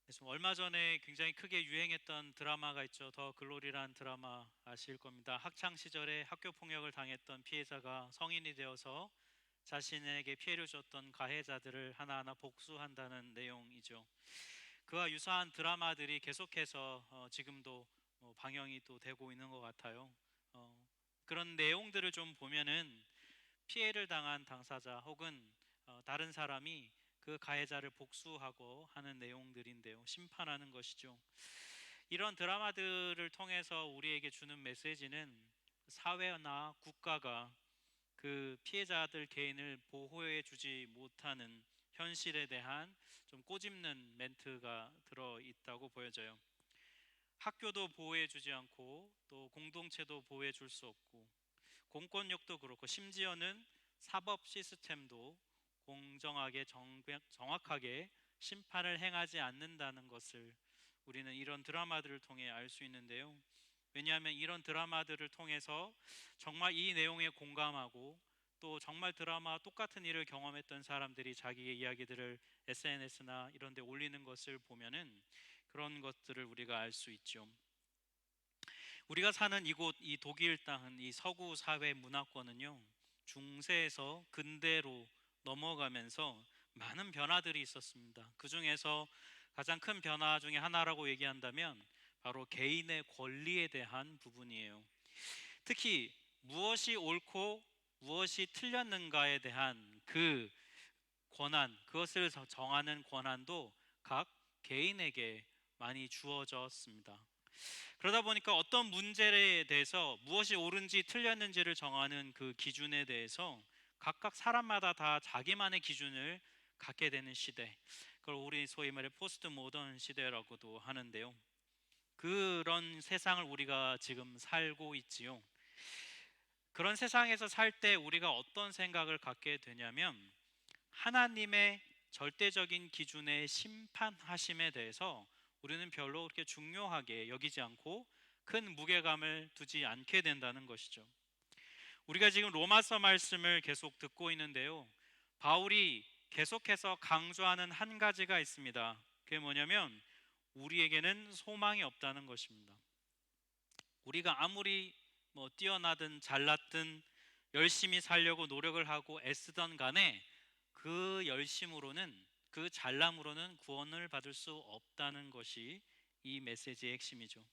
그래서 얼마 전에 굉장히 크게 유행했던 드라마가 있죠. 더 글로리란 드라마 아실 겁니다. 학창 시절에 학교 폭력을 당했던 피해자가 성인이 되어서 자신에게 피해를 줬던 가해자들을 하나하나 복수한다는 내용이죠. 그와 유사한 드라마들이 계속해서 지금도 방영이 또 되고 있는 것 같아요. 그런 내용들을 좀 보면은 피해를 당한 당사자 혹은 다른 사람이 그 가해자를 복수하고 하는 내용들인데요. 심판하는 것이죠. 이런 드라마들을 통해서 우리에게 주는 메시지는 사회나 국가가 그 피해자들 개인을 보호해 주지 못하는 현실에 대한 좀 꼬집는 멘트가 들어 있다고 보여져요. 학교도 보호해 주지 않고 또 공동체도 보호해 줄 수 없고 공권력도 그렇고 심지어는 사법 시스템도 공정하게 정확하게 심판을 행하지 않는다는 것을 우리는 이런 드라마들을 통해 알 수 있는데요. 왜냐하면 이런 드라마들을 통해서 정말 이 내용에 공감하고 또 정말 드라마와 똑같은 일을 경험했던 사람들이 자기의 이야기들을 SNS나 이런 데 올리는 것을 보면은 그런 것들을 우리가 알 수 있죠. 우리가 사는 이곳 이 독일 땅은 이 서구 사회 문화권은요, 중세에서 근대로 넘어가면서 많은 변화들이 있었습니다. 그 중에서 가장 큰 변화 중에 하나라고 얘기한다면 바로 개인의 권리에 대한 부분이에요. 특히 무엇이 옳고 무엇이 틀렸는가에 대한 그 권한, 그것을 정하는 권한도 각 개인에게 많이 주어졌습니다. 그러다 보니까 어떤 문제에 대해서 무엇이 옳은지 틀렸는지를 정하는 그 기준에 대해서 각각 사람마다 다 자기만의 기준을 갖게 되는 시대, 그걸 우리 소위 말해 포스트 모던 시대라고도 하는데요. 그런 세상을 우리가 지금 살고 있지요. 그런 세상에서 살 때 우리가 어떤 생각을 갖게 되냐면 하나님의 절대적인 기준의 심판하심에 대해서 우리는 별로 그렇게 중요하게 여기지 않고 큰 무게감을 두지 않게 된다는 것이죠. 우리가 지금 로마서 말씀을 계속 듣고 있는데요. 바울이 계속해서 강조하는 한 가지가 있습니다. 그게 뭐냐면 우리에게는 소망이 없다는 것입니다. 우리가 아무리 뛰어나든 잘났든 열심히 살려고 노력을 하고 애쓰던 간에 그 열심으로는 그 잘남으로는 구원을 받을 수 없다는 것이 이 메시지의 핵심이죠.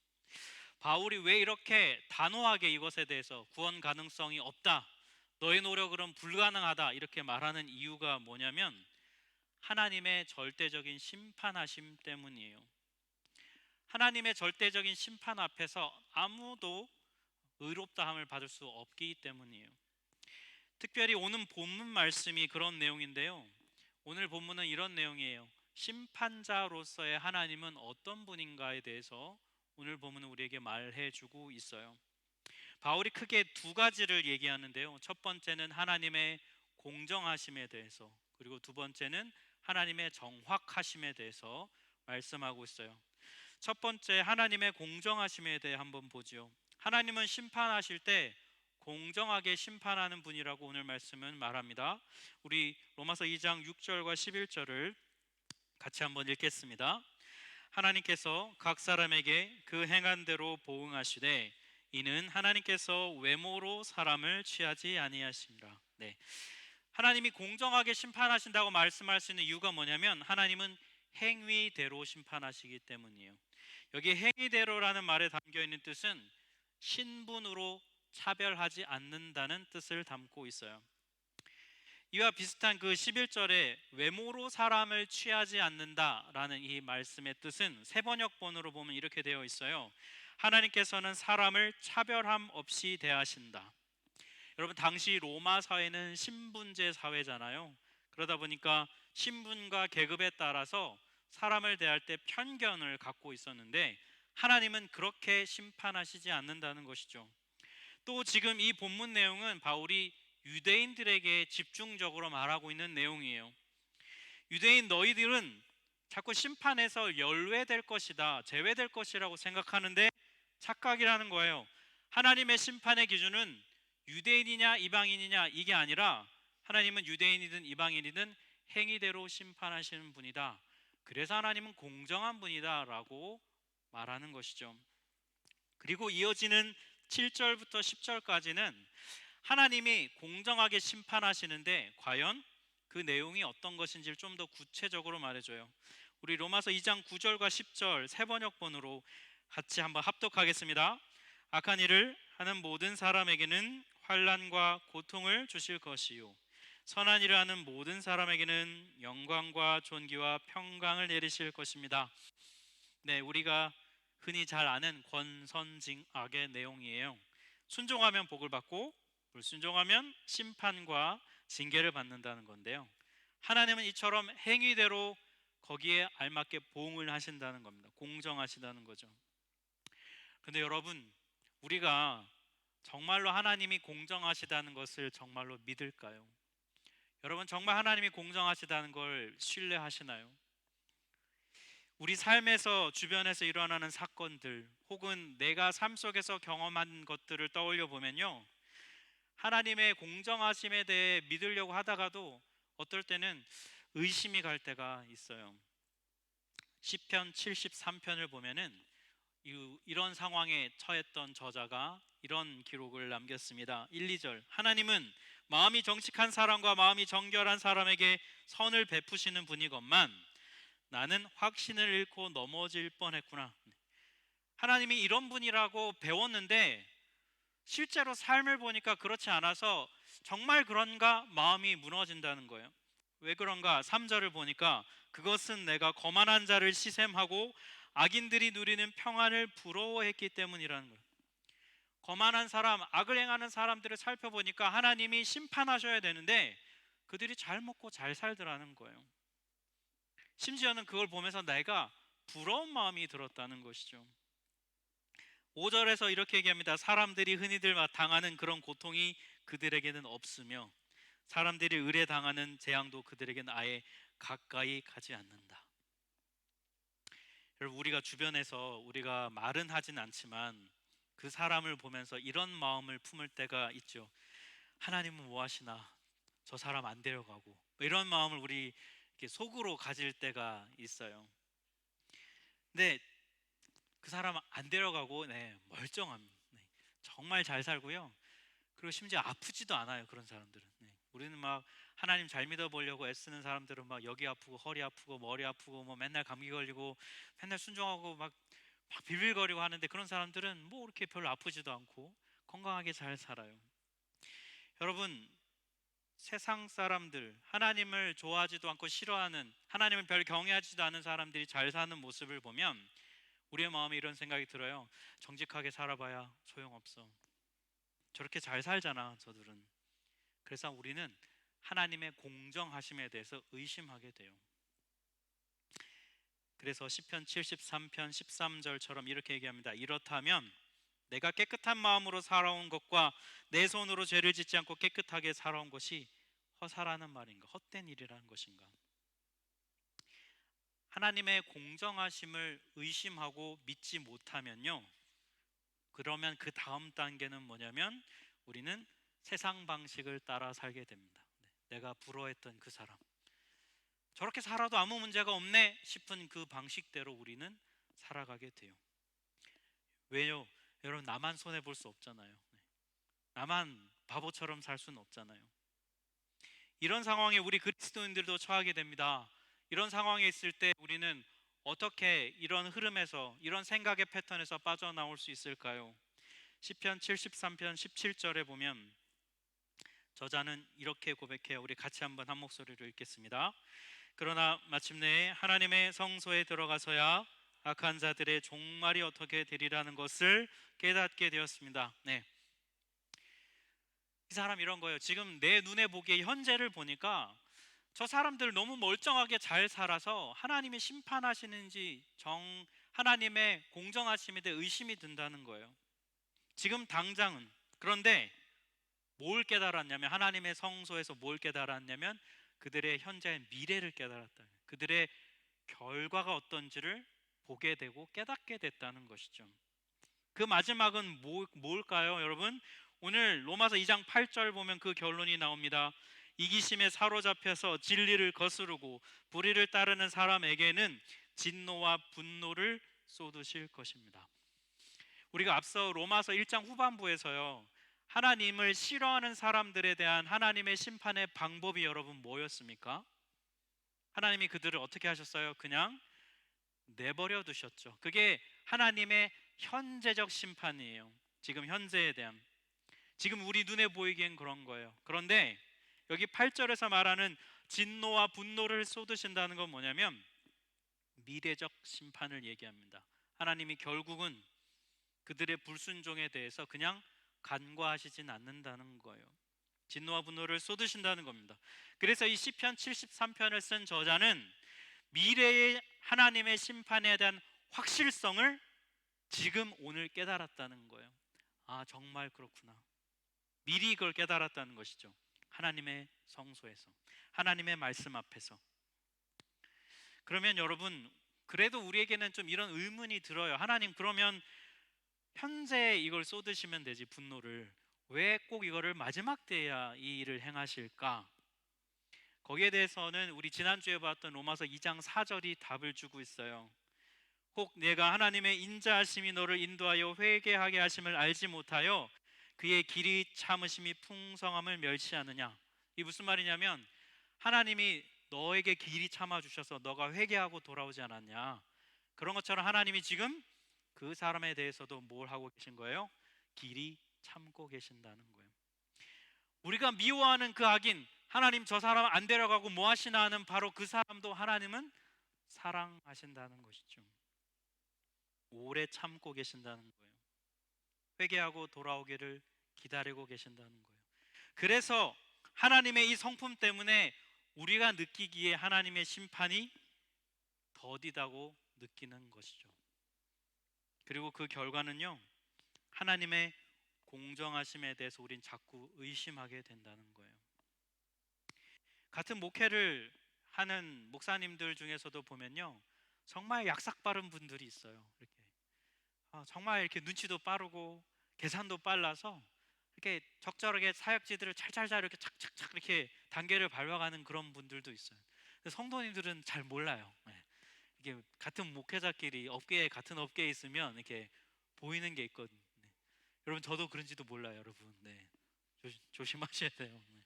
바울이 왜 이렇게 단호하게 이것에 대해서 구원 가능성이 없다, 너의 노력으로는 불가능하다 이렇게 말하는 이유가 뭐냐면 하나님의 절대적인 심판하심 때문이에요. 하나님의 절대적인 심판 앞에서 아무도 의롭다함을 받을 수 없기 때문이에요. 특별히 오늘 본문 말씀이 그런 내용인데요. 오늘 본문은 이런 내용이에요. 심판자로서의 하나님은 어떤 분인가에 대해서 오늘 본문은 우리에게 말해주고 있어요. 바울이 크게 두 가지를 얘기하는데요. 첫 번째는 하나님의 공정하심에 대해서, 그리고 두 번째는 하나님의 정확하심에 대해서 말씀하고 있어요. 첫 번째 하나님의 공정하심에 대해 한번 보죠. 하나님은 심판하실 때 공정하게 심판하는 분이라고 오늘 말씀은 말합니다. 우리 로마서 2장 6절과 11절을 같이 한번 읽겠습니다. 하나님께서 각 사람에게 그 행한 대로 보응하시되 이는 하나님께서 외모로 사람을 취하지 아니하심이라. 네. 하나님이 공정하게 심판하신다고 말씀할 수 있는 이유가 뭐냐면 하나님은 행위대로 심판하시기 때문이에요. 여기 행위대로라는 말에 담겨 있는 뜻은 신분으로 차별하지 않는다는 뜻을 담고 있어요. 이와 비슷한 그 11절에 외모로 사람을 취하지 않는다라는 이 말씀의 뜻은 세 번역본으로 보면 이렇게 되어 있어요. 하나님께서는 사람을 차별함 없이 대하신다. 여러분, 당시 로마 사회는 신분제 사회잖아요. 그러다 보니까 신분과 계급에 따라서 사람을 대할 때 편견을 갖고 있었는데 하나님은 그렇게 심판하시지 않는다는 것이죠. 또 지금 이 본문 내용은 바울이 유대인들에게 집중적으로 말하고 있는 내용이에요. 유대인 너희들은 자꾸 심판에서 열외될 것이다, 제외될 것이라고 생각하는데 착각이라는 거예요. 하나님의 심판의 기준은 유대인이냐 이방인이냐 이게 아니라 하나님은 유대인이든 이방인이든 행위대로 심판하시는 분이다. 그래서 하나님은 공정한 분이다라고 말하는 것이죠. 그리고 이어지는 7절부터 10절까지는 하나님이 공정하게 심판하시는데 과연 그 내용이 어떤 것인지를 좀 더 구체적으로 말해줘요. 우리 로마서 2장 9절과 10절 세 번역본으로 같이 한번 합독하겠습니다. 악한 일을 하는 모든 사람에게는 환난과 고통을 주실 것이요 선한 일을 하는 모든 사람에게는 영광과 존귀와 평강을 내리실 것입니다. 네, 우리가 흔히 잘 아는 권선징악의 내용이에요. 순종하면 복을 받고 불순종하면 심판과 징계를 받는다는 건데요. 하나님은 이처럼 행위대로 거기에 알맞게 보응을 하신다는 겁니다. 공정하시다는 거죠. 근데 여러분, 우리가 정말로 하나님이 공정하시다는 것을 정말로 믿을까요? 여러분, 정말 하나님이 공정하시다는 걸 신뢰하시나요? 우리 삶에서 주변에서 일어나는 사건들 혹은 내가 삶 속에서 경험한 것들을 떠올려 보면요, 하나님의 공정하심에 대해 믿으려고 하다가도 어떨 때는 의심이 갈 때가 있어요. 시편 73편을 보면은 이런 상황에 처했던 저자가 이런 기록을 남겼습니다. 1, 2절 하나님은 마음이 정직한 사람과 마음이 정결한 사람에게 선을 베푸시는 분이건만 나는 확신을 잃고 넘어질 뻔했구나. 하나님이 이런 분이라고 배웠는데 실제로 삶을 보니까 그렇지 않아서 정말 그런가 마음이 무너진다는 거예요. 왜 그런가? 3절을 보니까 그것은 내가 거만한 자를 시샘하고 악인들이 누리는 평안을 부러워했기 때문이라는 거예요. 거만한 사람, 악을 행하는 사람들을 살펴보니까 하나님이 심판하셔야 되는데 그들이 잘 먹고 잘 살더라는 거예요. 심지어는 그걸 보면서 내가 부러운 마음이 들었다는 것이죠. 5절에서 이렇게 얘기합니다. 사람들이 흔히들 당하는 그런 고통이 그들에게는 없으며 사람들이 의뢰 당하는 재앙도 그들에게는 아예 가까이 가지 않는다. 여러분, 우리가 주변에서 우리가 말은 하진 않지만 그 사람을 보면서 이런 마음을 품을 때가 있죠. 하나님은 뭐 하시나? 저 사람 안 데려가고 이런 마음을 우리 이렇게 속으로 가질 때가 있어요. 근데 그 사람 안 데려가고 멀쩡합니다. 정말 잘 살고요. 그리고 심지어 아프지도 않아요. 그런 사람들은. 우리는 막 하나님 잘 믿어보려고 애쓰는 사람들은 막 여기 아프고 허리 아프고 머리 아프고 뭐 맨날 감기 걸리고 맨날 순종하고 막 비빌거리고 하는데 그런 사람들은 뭐 이렇게 별로 아프지도 않고 건강하게 잘 살아요. 여러분, 세상 사람들, 하나님을 좋아하지도 않고 싫어하는, 하나님을 별 경외하지도 않은 사람들이 잘 사는 모습을 보면 우리의 마음에 이런 생각이 들어요. 정직하게 살아봐야 소용없어. 저렇게 잘 살잖아 저들은. 그래서 우리는 하나님의 공정하심에 대해서 의심하게 돼요. 그래서 시편 73편 13절처럼 이렇게 얘기합니다. 이렇다면 내가 깨끗한 마음으로 살아온 것과 내 손으로 죄를 짓지 않고 깨끗하게 살아온 것이 허사라는 말인가? 헛된 일이라는 것인가? 하나님의 공정하심을 의심하고 믿지 못하면요, 그러면 그 다음 단계는 뭐냐면 우리는 세상 방식을 따라 살게 됩니다. 내가 부러워했던 그 사람, 저렇게 살아도 아무 문제가 없네 싶은 그 방식대로 우리는 살아가게 돼요. 왜요? 여러분, 나만 손해 볼 수 없잖아요. 나만 바보처럼 살 수는 없잖아요. 이런 상황에 우리 그리스도인들도 처하게 됩니다. 이런 상황에 있을 때 우리는 어떻게 이런 흐름에서, 이런 생각의 패턴에서 빠져나올 수 있을까요? 시편 73편 17절에 보면 저자는 이렇게 고백해요. 우리 같이 한번 한 목소리로 읽겠습니다. 그러나 마침내 하나님의 성소에 들어가서야 악한 자들의 종말이 어떻게 되리라는 것을 깨닫게 되었습니다. 이 사람 이런 거예요. 지금 내 눈에 보기에 현재를 보니까 저 사람들 너무 멀쩡하게 잘 살아서 하나님이 심판하시는지 하나님의 공정하심에 대해 의심이 든다는 거예요. 지금 당장은. 그런데 뭘 깨달았냐면, 하나님의 성소에서 뭘 깨달았냐면 그들의 현재의 미래를 깨달았다. 그들의 결과가 어떤지를 보게 되고 깨닫게 됐다는 것이죠. 그 마지막은 뭘까요, 여러분? 오늘 로마서 2장 8절 보면 그 결론이 나옵니다. 이기심에 사로잡혀서 진리를 거스르고 불의를 따르는 사람에게는 진노와 분노를 쏟으실 것입니다. 우리가 앞서 로마서 1장 후반부에서요, 하나님을 싫어하는 사람들에 대한 하나님의 심판의 방법이 여러분 뭐였습니까? 하나님이 그들을 어떻게 하셨어요? 그냥 내버려 두셨죠. 그게 하나님의 현재적 심판이에요. 지금 현재에 대한, 지금 우리 눈에 보이기엔 그런 거예요. 그런데 여기 8절에서 말하는 진노와 분노를 쏟으신다는 건 뭐냐면 미래적 심판을 얘기합니다. 하나님이 결국은 그들의 불순종에 대해서 그냥 간과하시진 않는다는 거예요. 진노와 분노를 쏟으신다는 겁니다. 그래서 이 시편 73편을 쓴 저자는 미래의 하나님의 심판에 대한 확실성을 지금 오늘 깨달았다는 거예요. 아, 정말 그렇구나. 미리 그걸 깨달았다는 것이죠. 하나님의 성소에서, 하나님의 말씀 앞에서. 그러면 여러분, 그래도 우리에게는 좀 이런 의문이 들어요. 하나님, 그러면 현재 이걸 쏟으시면 되지, 분노를. 왜 꼭 이거를 마지막 때야 이 일을 행하실까? 거기에 대해서는 우리 지난주에 봤던 로마서 2장 4절이 답을 주고 있어요. 혹 내가 하나님의 인자하심이 너를 인도하여 회개하게 하심을 알지 못하여 그의 길이 참으심이 풍성함을 멸시하느냐. 이 무슨 말이냐면 하나님이 너에게 길이 참아 주셔서 너가 회개하고 돌아오지 않았냐. 그런 것처럼 하나님이 지금 그 사람에 대해서도 뭘 하고 계신 거예요? 길이 참고 계신다는 거예요. 우리가 미워하는 그 악인, 하나님 저 사람 안 데려가고 뭐 하시나 하는 바로 그 사람도 하나님은 사랑하신다는 것이죠. 오래 참고 계신다는 거예요. 회개하고 돌아오기를 기다리고 계신다는 거예요. 그래서 하나님의 이 성품 때문에 우리가 느끼기에 하나님의 심판이 더디다고 느끼는 것이죠. 그리고 그 결과는요, 하나님의 공정하심에 대해서 우린 자꾸 의심하게 된다는 거예요. 같은 목회를 하는 목사님들 중에서도 보면요, 정말 약삭 빠른 분들이 있어요. 이렇게 정말 이렇게 눈치도 빠르고 계산도 빨라서 이렇게 적절하게 사역지들을 찰찰찰 이렇게 착착착 이렇게 단계를 밟아가는 그런 분들도 있어요. 근데 성도님들은 잘 몰라요. 네. 이게 같은 목회자끼리 같은 업계에 있으면 이렇게 보이는 게 있거든요. 네. 여러분, 저도 그런지도 몰라요, 여러분. 네. 조심하셔야 돼요. 네.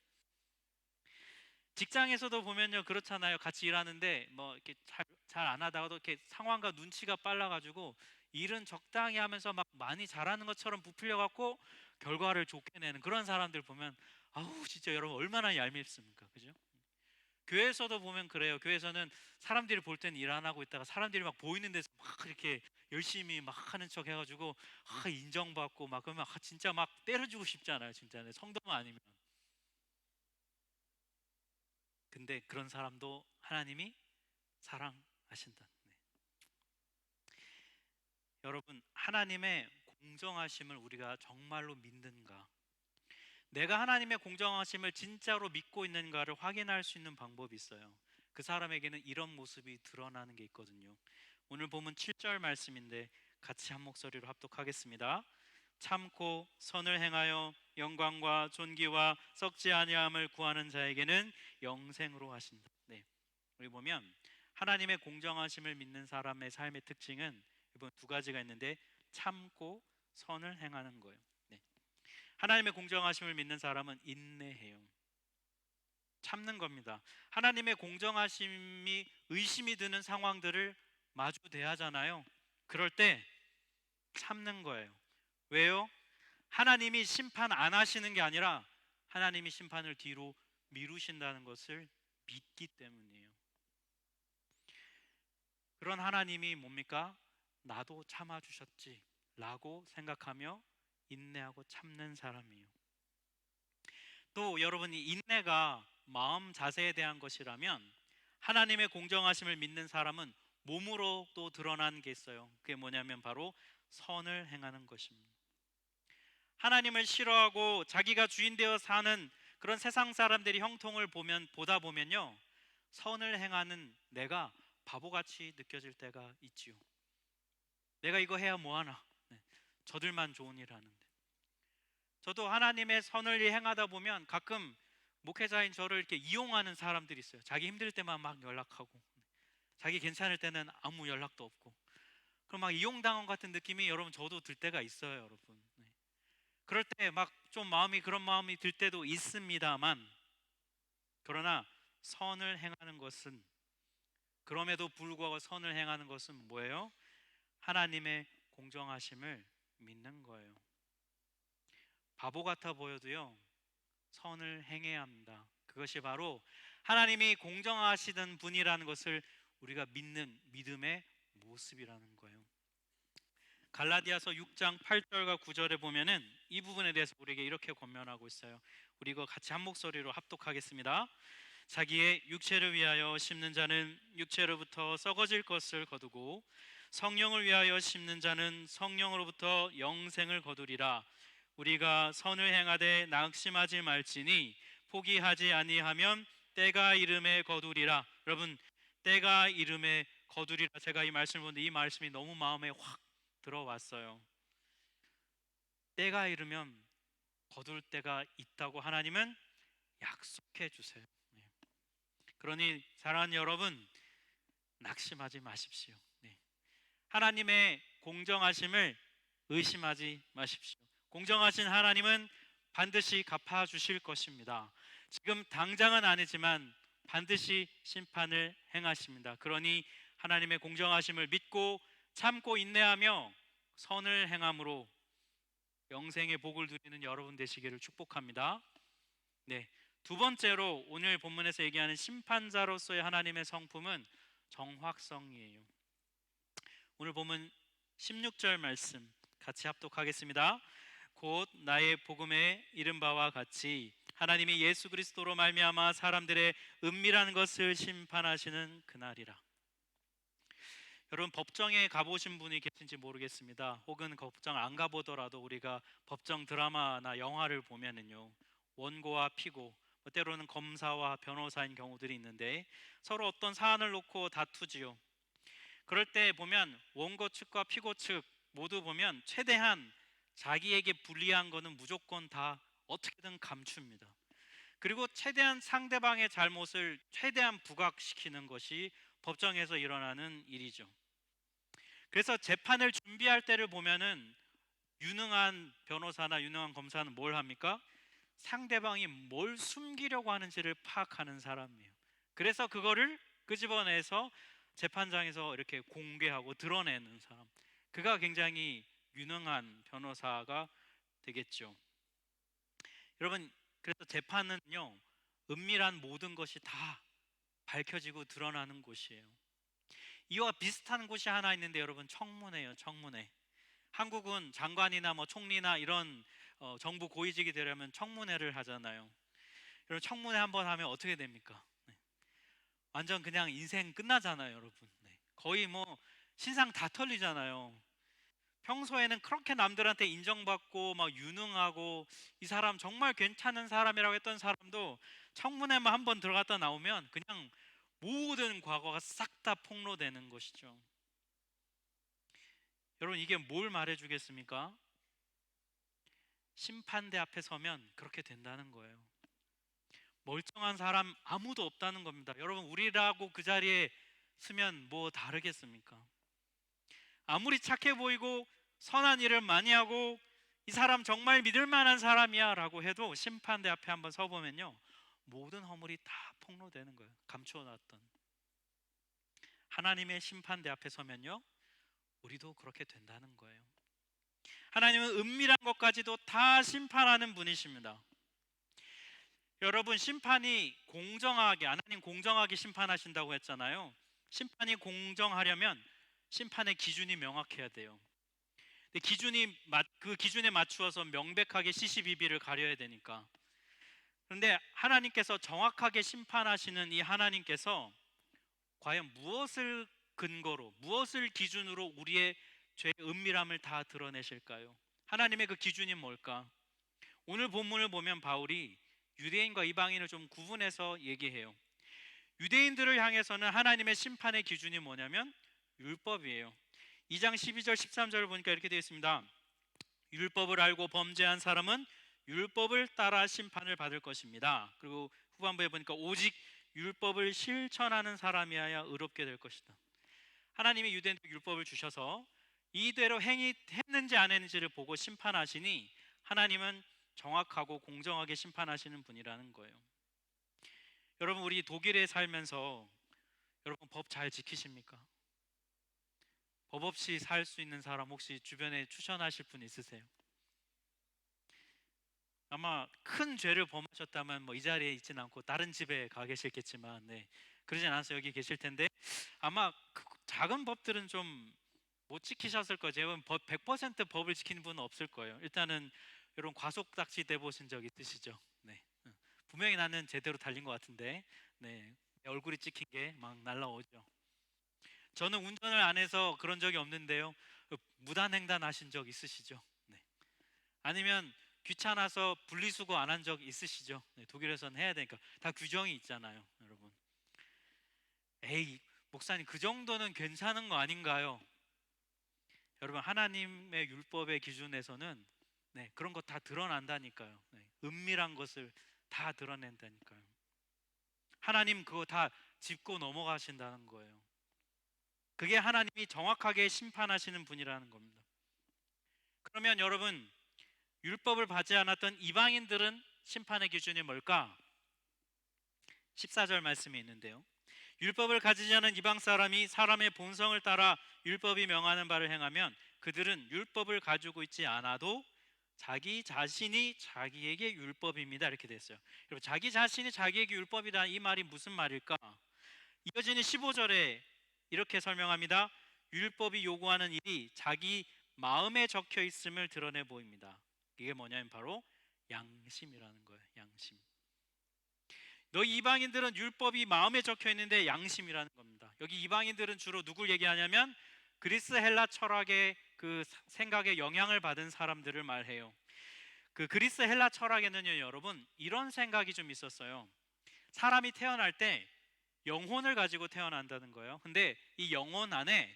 직장에서도 보면요, 그렇잖아요. 같이 일하는데 뭐 이렇게 잘 안 하다가도 이렇게 상황과 눈치가 빨라가지고 일은 적당히 하면서 막 많이 잘하는 것처럼 부풀려 갖고 결과를 좋게 내는 그런 사람들 보면 아우, 진짜 여러분 얼마나 얄밉습니까, 그죠? 교회에서도 보면 그래요. 교회에서는 사람들이 볼 때는 일 안 하고 있다가 사람들이 막 보이는 데서 막 이렇게 열심히 막 하는 척 해가지고 인정받고 막 그러면 진짜 막 때려주고 싶잖아요, 진짜. 성도만 아니면. 근데 그런 사람도 하나님이 사랑하신다. 네. 여러분, 하나님의 공정하심을 우리가 정말로 믿는가? 내가 하나님의 공정하심을 진짜로 믿고 있는가를 확인할 수 있는 방법이 있어요. 그 사람에게는 이런 모습이 드러나는 게 있거든요. 오늘 보면 7절 말씀인데 같이 한 목소리로 합독하겠습니다. 참고 선을 행하여 영광과 존귀와 썩지 아니함을 구하는 자에게는 영생으로 하신다. 네. 여기 보면 하나님의 공정하심을 믿는 사람의 삶의 특징은 이번 두 가지가 있는데 참고 선을 행하는 거예요. 네. 하나님의 공정하심을 믿는 사람은 인내해요. 참는 겁니다. 하나님의 공정하심이 의심이 드는 상황들을 마주 대하잖아요. 그럴 때 참는 거예요. 왜요? 하나님이 심판 안 하시는 게 아니라 하나님이 심판을 뒤로 미루신다는 것을 믿기 때문이에요. 그런 하나님이 뭡니까? 나도 참아주셨지 라고 생각하며 인내하고 참는 사람이에요. 또 여러분이 인내가 마음 자세에 대한 것이라면 하나님의 공정하심을 믿는 사람은 몸으로 또 드러나는 게 있어요. 그게 뭐냐면 바로 선을 행하는 것입니다. 하나님을 싫어하고 자기가 주인 되어 사는 그런 세상 사람들이 형통을 보다 보면요, 선을 행하는 내가 바보같이 느껴질 때가 있지요. 내가 이거 해야 뭐하나, 네, 저들만 좋은 일 하는데. 저도 하나님의 선을 행하다 보면 가끔 목회자인 저를 이렇게 이용하는 사람들이 있어요. 자기 힘들 때만 막 연락하고, 자기 괜찮을 때는 아무 연락도 없고, 그럼 막 이용당한 것 같은 느낌이 여러분 저도 들 때가 있어요, 여러분. 네. 그럴 때 막 좀 마음이 그런 마음이 들 때도 있습니다만, 그러나 선을 행하는 것은, 그럼에도 불구하고 선을 행하는 것은 뭐예요? 하나님의 공정하심을 믿는 거예요. 바보 같아 보여도요, 선을 행해야 합니다. 그것이 바로 하나님이 공정하시던 분이라는 것을 우리가 믿는 믿음의 모습이라는 거예요. 갈라디아서 6장 8절과 9절에 보면은 이 부분에 대해서 우리에게 이렇게 권면하고 있어요. 우리 이거 같이 한 목소리로 합독하겠습니다. 자기의 육체를 위하여 심는 자는 육체로부터 썩어질 것을 거두고 성령을 위하여 심는 자는 성령으로부터 영생을 거두리라. 우리가 선을 행하되 낙심하지 말지니 포기하지 아니하면 때가 이름에 거두리라. 여러분, 때가 이름에 거두리라. 제가 이 말씀을 보는데 이 말씀이 너무 마음에 확 들어왔어요. 때가 이르면 거둘 때가 있다고 하나님은 약속해 주세요. 네. 그러니 사랑하는 여러분, 낙심하지 마십시오. 네. 하나님의 공정하심을 의심하지 마십시오. 공정하신 하나님은 반드시 갚아 주실 것입니다. 지금 당장은 아니지만 반드시 심판을 행하십니다. 그러니 하나님의 공정하심을 믿고 참고 인내하며 선을 행함으로 영생의 복을 누리는 여러분 되시기를 축복합니다. 네. 두 번째로 오늘 본문에서 얘기하는 심판자로서의 하나님의 성품은 정확성이에요. 오늘 본문 16절 말씀 같이 합독하겠습니다. 곧 나의 복음에 이른 바와 같이 하나님이 예수 그리스도로 말미암아 사람들의 은밀한 것을 심판하시는 그날이라. 여러분, 법정에 가보신 분이 계신지 모르겠습니다. 혹은 법정 안 가보더라도 우리가 법정 드라마나 영화를 보면은요, 원고와 피고, 때로는 검사와 변호사인 경우들이 있는데 서로 어떤 사안을 놓고 다투지요. 그럴 때 보면 원고 측과 피고 측 모두 보면 최대한 자기에게 불리한 거는 무조건 다 어떻게든 감춥니다. 그리고 최대한 상대방의 잘못을 최대한 부각시키는 것이 법정에서 일어나는 일이죠. 그래서 재판을 준비할 때를 보면은 유능한 변호사나 유능한 검사는 뭘 합니까? 상대방이 뭘 숨기려고 하는지를 파악하는 사람이에요. 그래서 그거를 끄집어내서 재판장에서 이렇게 공개하고 드러내는 사람. 그가 굉장히 유능한 변호사가 되겠죠. 여러분, 그래서 재판은요, 은밀한 모든 것이 다 밝혀지고 드러나는 곳이에요. 이와 비슷한 곳이 하나 있는데 여러분, 청문회예요. 청문회. 한국은 장관이나 뭐 총리나 이런 정부 고위직이 되려면 청문회를 하잖아요. 여러분, 청문회 한번 하면 어떻게 됩니까? 네. 완전 그냥 인생 끝나잖아요, 여러분. 네. 거의 뭐 신상 다 털리잖아요. 평소에는 그렇게 남들한테 인정받고 막 유능하고 이 사람 정말 괜찮은 사람이라고 했던 사람도 청문회만 한번 들어갔다 나오면 그냥 모든 과거가 싹 다 폭로되는 것이죠. 여러분, 이게 뭘 말해주겠습니까? 심판대 앞에 서면 그렇게 된다는 거예요. 멀쩡한 사람 아무도 없다는 겁니다. 여러분, 우리라고 그 자리에 서면 뭐 다르겠습니까? 아무리 착해 보이고 선한 일을 많이 하고 이 사람 정말 믿을 만한 사람이야 라고 해도 심판대 앞에 한번 서보면요, 모든 허물이 다 폭로되는 거예요. 감추어놨던. 하나님의 심판대 앞에 서면요, 우리도 그렇게 된다는 거예요. 하나님은 은밀한 것까지도 다 심판하는 분이십니다. 여러분, 심판이 공정하게, 하나님 공정하게 심판하신다고 했잖아요. 심판이 공정하려면 심판의 기준이 명확해야 돼요. 근데 그 기준에 맞추어서 명백하게 시시비비를 가려야 되니까. 그런데 하나님께서 정확하게 심판하시는 이 하나님께서 과연 무엇을 근거로, 무엇을 기준으로 우리의 죄의 은밀함을 다 드러내실까요? 하나님의 그 기준이 뭘까? 오늘 본문을 보면 바울이 유대인과 이방인을 좀 구분해서 얘기해요. 유대인들을 향해서는 하나님의 심판의 기준이 뭐냐면 율법이에요. 2장 12절 13절을 보니까 이렇게 되어 있습니다. 율법을 알고 범죄한 사람은 율법을 따라 심판을 받을 것입니다. 그리고 후반부에 보니까 오직 율법을 실천하는 사람이어야 의롭게 될 것이다. 하나님이 유대인들에게 율법을 주셔서 이대로 행했는지 안 했는지를 보고 심판하시니 하나님은 정확하고 공정하게 심판하시는 분이라는 거예요. 여러분, 우리 독일에 살면서 여러분 법 잘 지키십니까? 법 없이 살 수 있는 사람 혹시 주변에 추천하실 분 있으세요? 아마 큰 죄를 범하셨다면 뭐 이 자리에 있진 않고 다른 집에 가 계실겠지만, 그러진 않아서 여기 계실 텐데, 아마 그 작은 법들은 좀 못 지키셨을 거예요. 제가 100% 법을 지키는 분은 없을 거예요. 일단은 여러분 과속딱지 대 보신 적 있으시죠? 네. 분명히 나는 제대로 달린 것 같은데, 내 얼굴이 찍힌 게 막 날라오죠. 저는 운전을 안 해서 그런 적이 없는데요. 무단횡단 하신 적 있으시죠? 네. 아니면 귀찮아서 분리수거 안 한 적 있으시죠? 독일에서는 해야 되니까 다 규정이 있잖아요, 여러분. 에이, 목사님 그 정도는 괜찮은 거 아닌가요? 여러분, 하나님의 율법의 기준에서는 그런 거 다 드러난다니까요. 은밀한 것을 다 드러낸다니까요. 하나님 그거 다 짚고 넘어가신다는 거예요. 그게 하나님이 정확하게 심판하시는 분이라는 겁니다. 그러면 여러분, 율법을 받지 않았던 이방인들은 심판의 기준이 뭘까? 14절 말씀이 있는데요. 율법을 가지지 않은 이방 사람이 사람의 본성을 따라 율법이 명하는 바를 행하면 그들은 율법을 가지고 있지 않아도 자기 자신이 자기에게 율법입니다. 이렇게 됐어요. 여러분, 자기 자신이 자기에게 율법이다, 이 말이 무슨 말일까? 이어지는 15절에 이렇게 설명합니다. 율법이 요구하는 일이 자기 마음에 적혀 있음을 드러내 보입니다. 이게 뭐냐면 바로 양심이라는 거예요. 양심. 너희 이방인들은 율법이 마음에 적혀 있는데 양심이라는 겁니다. 여기 이방인들은 주로 누굴 얘기하냐면 그리스 헬라 철학의 그 생각에 영향을 받은 사람들을 말해요. 그 그리스 헬라 철학에는요, 여러분, 이런 생각이 좀 있었어요. 사람이 태어날 때 영혼을 가지고 태어난다는 거예요. 근데 이 영혼 안에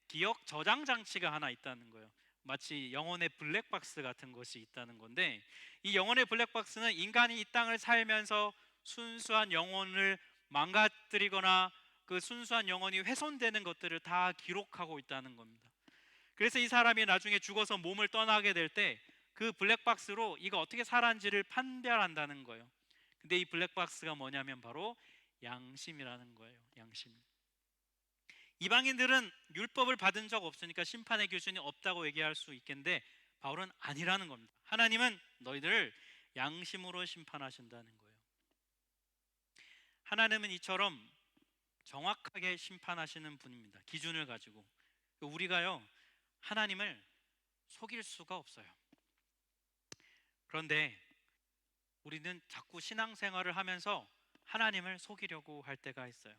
기억 저장 장치가 하나 있다는 거예요. 마치 영혼의 블랙박스 같은 것이 있다는 건데, 이 영혼의 블랙박스는 인간이 이 땅을 살면서 순수한 영혼을 망가뜨리거나 그 순수한 영혼이 훼손되는 것들을 다 기록하고 있다는 겁니다. 그래서 이 사람이 나중에 죽어서 몸을 떠나게 될 때 그 블랙박스로 이거 어떻게 살았는지를 판별한다는 거예요. 근데 이 블랙박스가 뭐냐면 바로 양심이라는 거예요. 양심. 이방인들은 율법을 받은 적 없으니까 심판의 기준이 없다고 얘기할 수 있겠는데, 바울은 아니라는 겁니다. 하나님은 너희들을 양심으로 심판하신다는 거예요. 하나님은 이처럼 정확하게 심판하시는 분입니다. 기준을 가지고. 우리가요, 하나님을 속일 수가 없어요. 그런데 우리는 자꾸 신앙생활을 하면서 하나님을 속이려고 할 때가 있어요.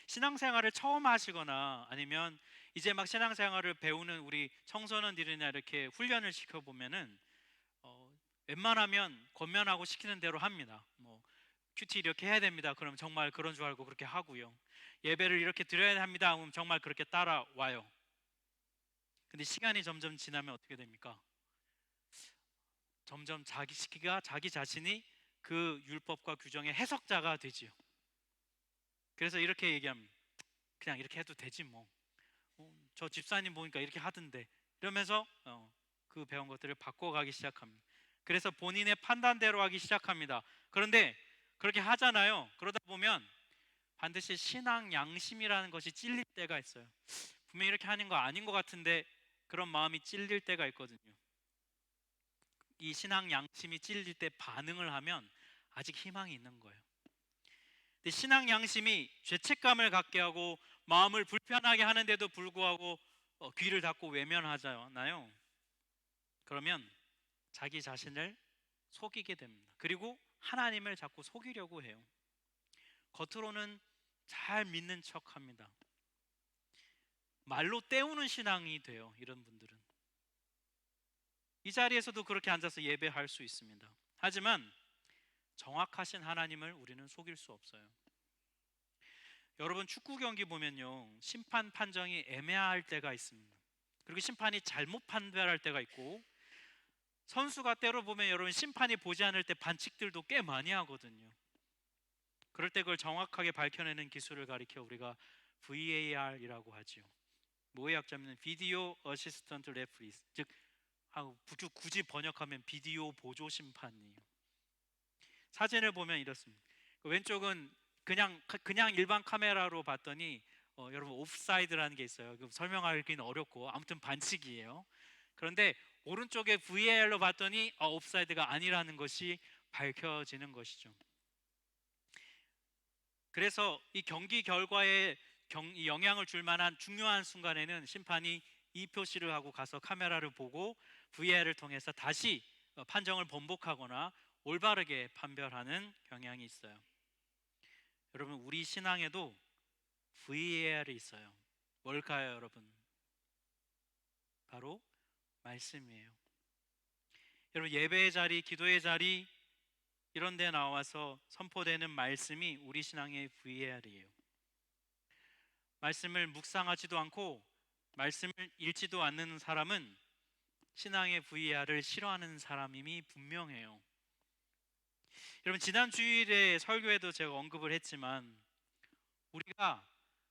신앙생활을 처음 하시거나 아니면 이제 막 신앙생활을 배우는 우리 청소년들이나 이렇게 훈련을 시켜보면은 웬만하면 권면하고 시키는 대로 합니다. 뭐 큐티 이렇게 해야 됩니다. 그럼 정말 그런 줄 알고 그렇게 하고요. 예배를 이렇게 드려야 합니다. 그럼 정말 그렇게 따라와요. 근데 시간이 점점 지나면 어떻게 됩니까? 점점 자기 자신이 그 율법과 규정의 해석자가 되지요. 그래서 이렇게 얘기합니다. 그냥 이렇게 해도 되지 뭐. 저 집사님 보니까 이렇게 하던데, 이러면서 그 배운 것들을 바꿔가기 시작합니다. 그래서 본인의 판단대로 하기 시작합니다. 그런데 그렇게 하잖아요. 그러다 보면 반드시 신앙 양심이라는 것이 찔릴 때가 있어요. 분명히 이렇게 하는 거 아닌 것 같은데 그런 마음이 찔릴 때가 있거든요. 이 신앙 양심이 찔릴 때 반응을 하면 아직 희망이 있는 거예요. 근데 신앙 양심이 죄책감을 갖게 하고 마음을 불편하게 하는데도 불구하고 귀를 닫고 외면하잖아요. 그러면 자기 자신을 속이게 됩니다. 그리고 하나님을 자꾸 속이려고 해요. 겉으로는 잘 믿는 척합니다. 말로 때우는 신앙이 돼요. 이런 분들은 이 자리에서도 그렇게 앉아서 예배할 수 있습니다. 하지만 정확하신 하나님을 우리는 속일 수 없어요. 여러분, 축구 경기 보면요, 심판 판정이 애매할 때가 있습니다. 그리고 심판이 잘못 판별할 때가 있고, 선수가 때로 보면 여러분 심판이 보지 않을 때 반칙들도 꽤 많이 하거든요. 그럴 때 그걸 정확하게 밝혀내는 기술을 가리켜 우리가 VAR이라고 하지요. 뭐의 약자면 비디오 어시스턴트 레프리스, 즉 굳이 번역하면 비디오 보조 심판이에요. 사진을 보면 이렇습니다. 왼쪽은 그냥 일반 카메라로 봤더니 여러분 옵사이드라는 게 있어요. 설명하기는 어렵고 아무튼 반칙이에요. 그런데 오른쪽에 VAR로 봤더니 옵사이드가 아니라는 것이 밝혀지는 것이죠. 그래서 이 경기 결과에 영향을 줄 만한 중요한 순간에는 심판이 이 표시를 하고 가서 카메라를 보고 VAR을 통해서 다시 판정을 번복하거나 올바르게 판별하는 경향이 있어요. 여러분, 우리 신앙에도 VAR이 있어요. 뭘까요, 여러분? 바로 말씀이에요. 여러분, 예배의 자리, 기도의 자리 이런 데 나와서 선포되는 말씀이 우리 신앙의 VAR이에요. 말씀을 묵상하지도 않고 말씀을 읽지도 않는 사람은 신앙의 VAR을 싫어하는 사람임이 분명해요. 여러분, 지난 주일에 설교에도 제가 언급을 했지만 우리가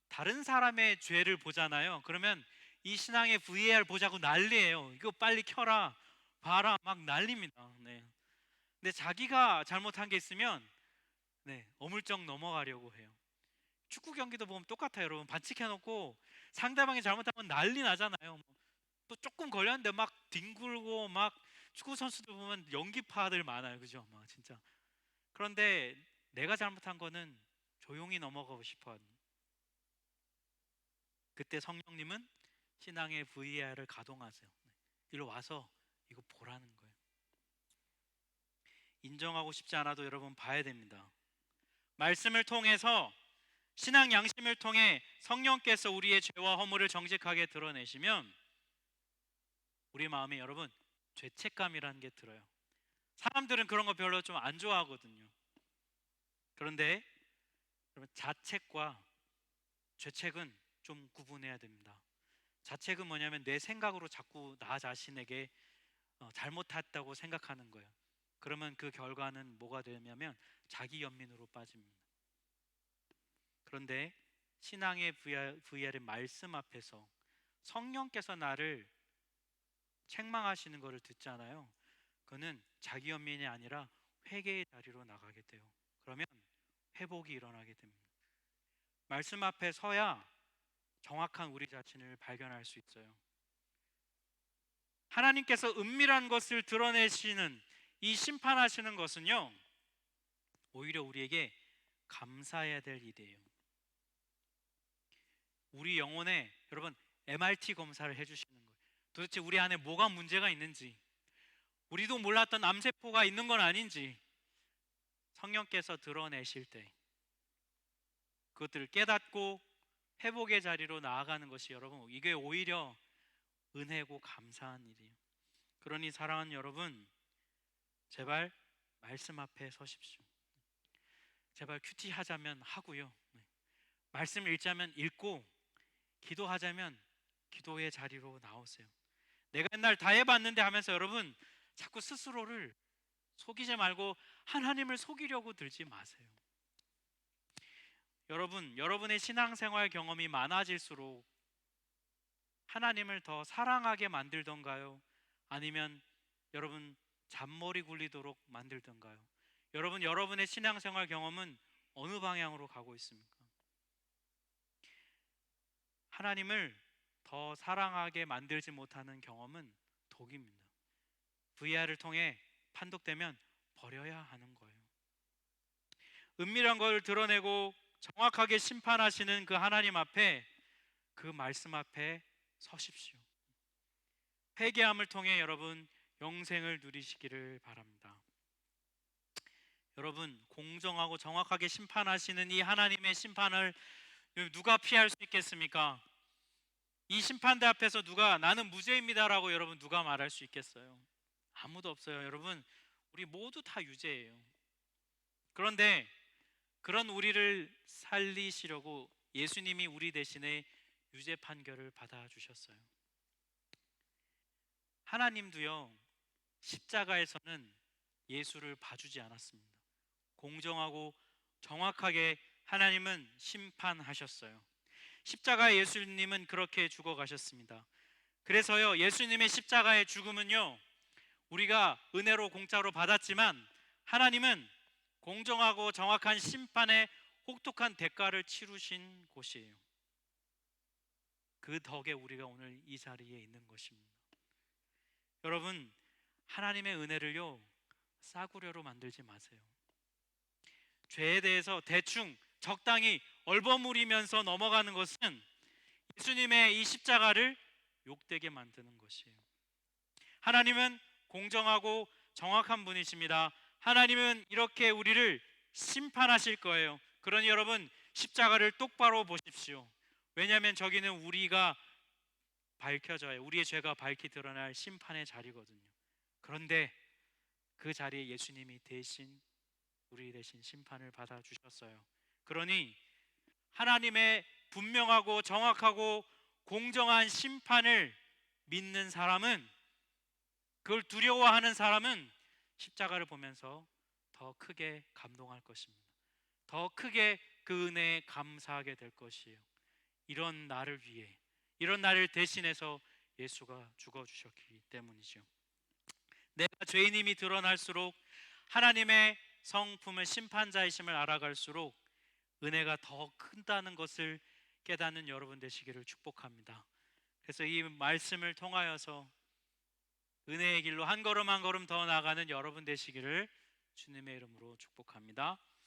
다른 사람의 죄를 보잖아요. 그러면 이 신앙의 VAR 보자고 난리예요. 이거 빨리 켜라, 봐라, 막 난립니다. 네. 근데 자기가 잘못한 게 있으면 어물쩍 넘어가려고 해요. 축구 경기도 보면 똑같아요, 여러분. 반칙해놓고 상대방이 잘못하면 난리 나잖아요. 또 조금 걸렸는데 막 뒹굴고 막 축구 선수들 보면 연기파들 많아요, 그죠? 막 진짜. 그런데 내가 잘못한 거는 조용히 넘어가고 싶어 하는. 그때 성령님은 신앙의 VAR을 가동하세요. 일로 와서 이거 보라는 거예요. 인정하고 싶지 않아도 여러분 봐야 됩니다. 말씀을 통해서 신앙 양심을 통해 성령께서 우리의 죄와 허물을 정직하게 드러내시면 우리 마음에 여러분 죄책감이라는 게 들어요. 사람들은 그런 거 별로 좀 안 좋아하거든요. 그런데 여러분 자책과 죄책은 좀 구분해야 됩니다. 자책은 뭐냐면 내 생각으로 자꾸 나 자신에게 잘못했다고 생각하는 거예요. 그러면 그 결과는 뭐가 되냐면 자기 연민으로 빠집니다. 그런데 신앙의 VR의 말씀 앞에서 성령께서 나를 책망하시는 것을 듣잖아요. 그는 자기 연민이 아니라 회개의 자리로 나가게 돼요. 그러면 회복이 일어나게 됩니다. 말씀 앞에 서야 정확한 우리 자신을 발견할 수 있어요. 하나님께서 은밀한 것을 드러내시는 이 심판하시는 것은요, 오히려 우리에게 감사해야 될 일이에요. 우리 영혼에 여러분 MRT 검사를 해주시는 거예요. 도대체 우리 안에 뭐가 문제가 있는지, 우리도 몰랐던 암세포가 있는 건 아닌지 성령께서 드러내실 때 그것들을 깨닫고 회복의 자리로 나아가는 것이 여러분 이게 오히려 은혜고 감사한 일이에요. 그러니 사랑하는 여러분, 제발 말씀 앞에 서십시오. 제발 큐티 하자면 하고요. 말씀 읽자면 읽고 기도하자면 기도의 자리로 나오세요. 내가 옛날 다 해봤는데 하면서 여러분 자꾸 스스로를 속이지 말고 하나님을 속이려고 들지 마세요. 여러분의 신앙생활 경험이 많아질수록 하나님을 더 사랑하게 만들던가요? 아니면 여러분 잔머리 굴리도록 만들던가요? 여러분의 신앙생활 경험은 어느 방향으로 가고 있습니까? 하나님을 더 사랑하게 만들지 못하는 경험은 독입니다. VR을 통해 판독되면 버려야 하는 거예요. 은밀한 걸 드러내고 정확하게 심판하시는 그 하나님 앞에, 그 말씀 앞에 서십시오. 회개함을 통해 여러분 영생을 누리시기를 바랍니다. 여러분, 공정하고 정확하게 심판하시는 이 하나님의 심판을 누가 피할 수 있겠습니까? 이 심판대 앞에서 누가 나는 무죄입니다라고 여러분 누가 말할 수 있겠어요? 아무도 없어요. 여러분, 우리 모두 다 유죄예요. 그런데 그런 우리를 살리시려고 예수님이 우리 대신에 유죄 판결을 받아주셨어요. 하나님도요, 십자가에서는 예수를 봐주지 않았습니다. 공정하고 정확하게 하나님은 심판하셨어요. 십자가의 예수님은 그렇게 죽어가셨습니다. 그래서요, 예수님의 십자가의 죽음은요, 우리가 은혜로 공짜로 받았지만 하나님은 공정하고 정확한 심판의 혹독한 대가를 치르신 곳이에요. 그 덕에 우리가 오늘 이 자리에 있는 것입니다. 여러분, 하나님의 은혜를요, 싸구려로 만들지 마세요. 죄에 대해서 대충 적당히 얼버무리면서 넘어가는 것은 예수님의 이 십자가를 욕되게 만드는 것이에요. 하나님은 공정하고 정확한 분이십니다. 하나님은 이렇게 우리를 심판하실 거예요. 그러니 여러분, 십자가를 똑바로 보십시오. 왜냐하면 저기는 우리가 밝혀져야, 우리의 죄가 밝히 드러날 심판의 자리거든요. 그런데 그 자리에 예수님이 대신, 우리 대신 심판을 받아주셨어요. 그러니 하나님의 분명하고 정확하고 공정한 심판을 믿는 사람은, 그걸 두려워하는 사람은 십자가를 보면서 더 크게 감동할 것입니다. 더 크게 그 은혜에 감사하게 될 것이에요. 이런 나를 위해, 이런 나를 대신해서 예수가 죽어주셨기 때문이죠. 내가 죄인임이 드러날수록, 하나님의 성품을 심판자이심을 알아갈수록 은혜가 더 큰다는 것을 깨닫는 여러분 되시기를 축복합니다. 그래서 이 말씀을 통하여서 은혜의 길로 한 걸음 한 걸음 더 나아가는 여러분 되시기를 주님의 이름으로 축복합니다.